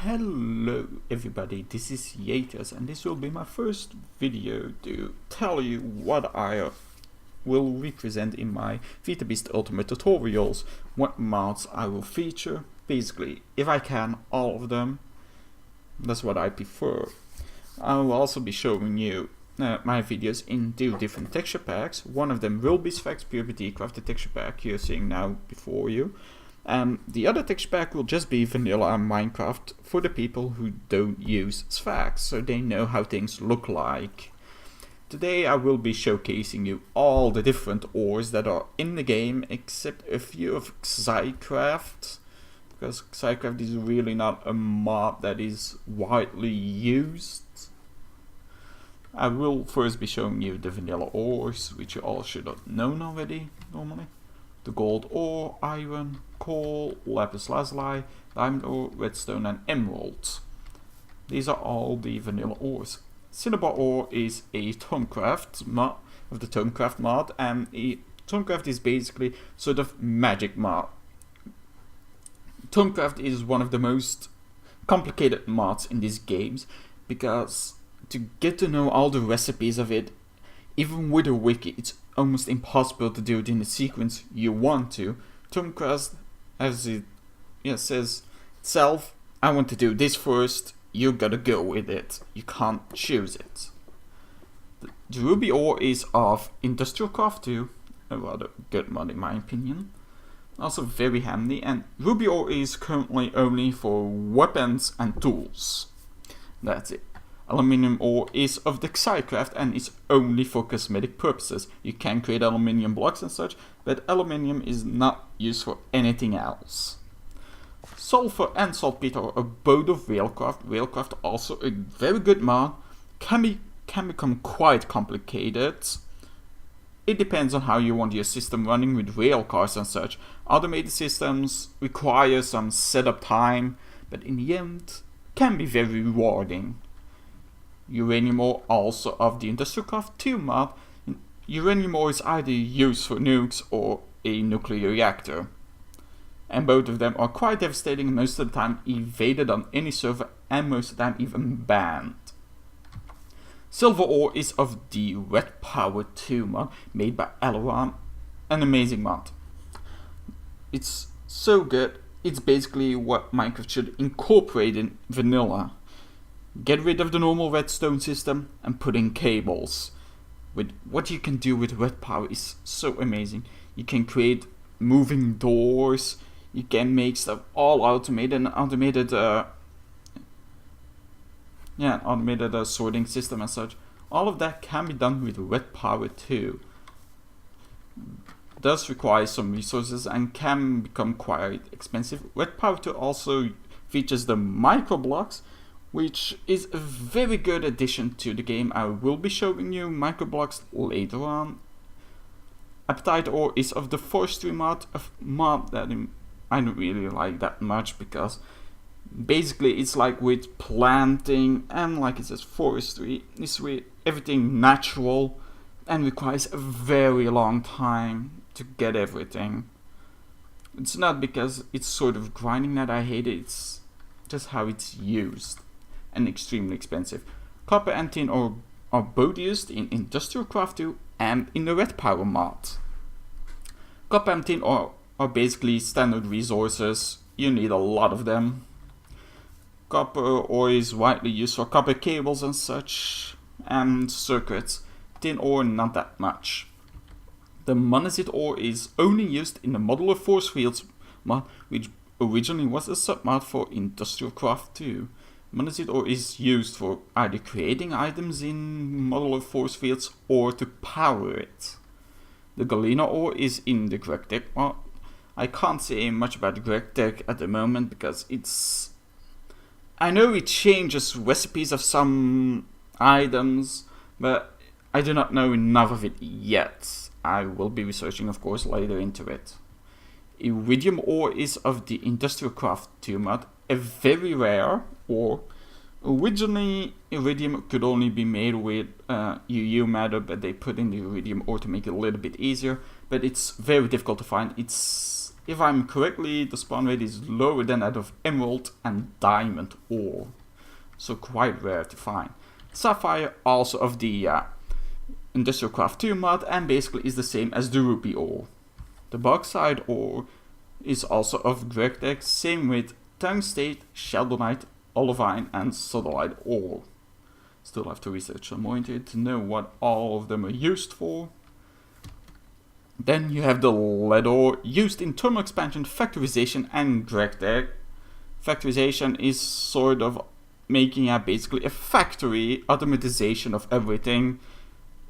Hello everybody, this is Yatios and this will be my first video to tell you what I will represent in my FTB Ultimate tutorials, what mods I will feature, basically, if I can, all of them. That's what I prefer. I will also be showing you my videos in two different texture packs. One of them will be Sphax pure BDcraft, the texture pack you're seeing now before you. The other texture pack will just be vanilla Minecraft for the people who don't use Sphax, so they know how things look like. Today I will be showcasing you all the different ores that are in the game, except a few of Psycraft, because Psycraft is really not a mod that is widely used. I will first be showing you the vanilla ores, which you all should have known already, normally. The gold ore, iron, coal, lapis lazuli, diamond ore, redstone and emerald. These are all the vanilla ores. Cinnabar ore is a Thaumcraft mod, of the Thaumcraft mod, and Thaumcraft is basically sort of magic mod. Thaumcraft is one of the most complicated mods in these games, because to get to know all the recipes of it, even with a wiki, it's almost impossible to do it in the sequence you want to. Thaumcraft, as it says itself, I want to do this first, you gotta go with it. You can't choose it. The ruby ore is of Industrial Craft 2, a rather good mod in my opinion. Also very handy, and ruby ore is currently only for weapons and tools. That's it. Aluminium ore is of the Psycraft and is only for cosmetic purposes. You can create aluminium blocks and such, but aluminium is not used for anything else. Sulfur and saltpeter are both of Railcraft. Railcraft also a very good mod, can become quite complicated. It depends on how you want your system running with rail cars and such. Automated systems require some setup time, but in the end can be very rewarding. Uranium ore, also of the Industrial Craft 2 mod. Uranium ore is either used for nukes or a nuclear reactor. And both of them are quite devastating, most of the time evaded on any server and most of the time even banned. Silver ore is of the Red Power 2 mod made by Aileron, an amazing mod. It's so good, it's basically what Minecraft should incorporate in vanilla. Get rid of the normal redstone system and put in cables. With what you can do with red power is so amazing. You can create moving doors. You can make stuff all automated and automated sorting system and such. All of that can be done with red power too. It does require some resources and can become quite expensive. Red power 2 also features the micro blocks, which is a very good addition to the game. I will be showing you microblocks later on. Apatite ore is of the forestry mod, a mod that I don't really like that much, because basically it's like with planting and like it says forestry, it's with everything natural and requires a very long time to get everything. It's not because it's sort of grinding that I hate it, it's just how it's used. And extremely expensive. Copper and tin ore are both used in Industrial Craft 2 and in the Red Power mod. Copper and tin ore are basically standard resources, you need a lot of them. Copper ore is widely used for copper cables and such, and circuits. Tin ore not that much. The monazite ore is only used in the modular force fields mod, which originally was a submod for Industrial Craft 2. Monazite ore is used for either creating items in modular force fields or to power it. The galena ore is in the Greg Tech mod. I can't say much about the Greg Tech at the moment because I know it changes recipes of some items, but I do not know enough of it yet. I will be researching, of course, later into it. Iridium ore is of the Industrial Craft 2 mod, a very rare ore. Originally, iridium could only be made with UU matter, but they put in the iridium ore to make it a little bit easier. But it's very difficult to find. It's if I'm correctly, the spawn rate is lower than that of emerald and diamond ore, so quite rare to find. Sapphire also of the Industrial Craft 2 mod, and basically is the same as the ruby ore. The bauxite ore is also of Gregdex, same with tungstate, sheldonite, olivine and sodalite ore. Still have to research some more into it to know what all of them are used for. Then you have the lead ore, used in thermal expansion, factorization and Gregdex. Factorization is sort of making basically a factory automatization of everything.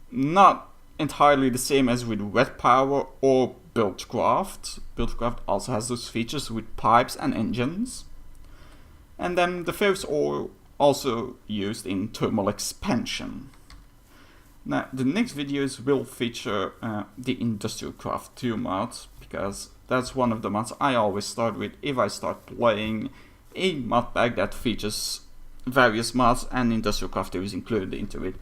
Not entirely the same as with wet power or BDcraft. BDcraft also has those features with pipes and engines. And then the ferrous ore also used in thermal expansion. Now the next videos will feature the Industrial Craft 2 mod, because that's one of the mods I always start with if I start playing a mod pack that features various mods and Industrial Craft 2 is included into it.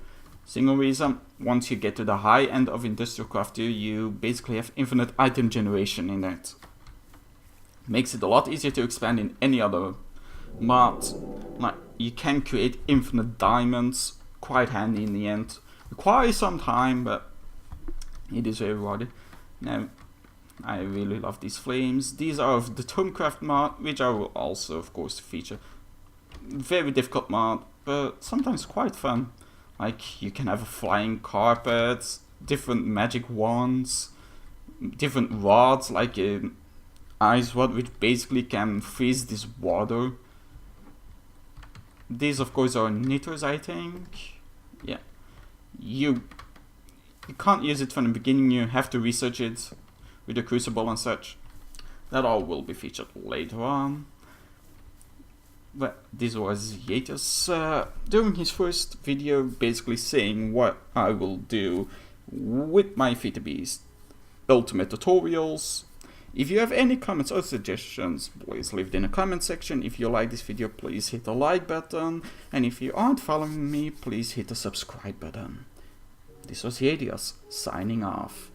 Single reason, once you get to the high end of Industrial Craft 2, you basically have infinite item generation in it. Makes it a lot easier to expand in any other mod. Like, you can create infinite diamonds, quite handy in the end. Requires some time, but it is very rewarding. Now, I really love these flames. These are of the Thermcraft mod, which I will also, of course, feature. Very difficult mod, but sometimes quite fun. Like, you can have a flying carpet, different magic wands, different rods, like an ice rod, which basically can freeze this water. These, of course, are nitros, I think. Yeah. You can't use it from the beginning, you have to research it with the crucible and such. That all will be featured later on. But this was Yatios doing his first video, basically saying what I will do with my FTB Ultimate tutorials. If you have any comments or suggestions, please leave it in the comment section. If you like this video, please hit the like button. And if you aren't following me, please hit the subscribe button. This was Yatios, signing off.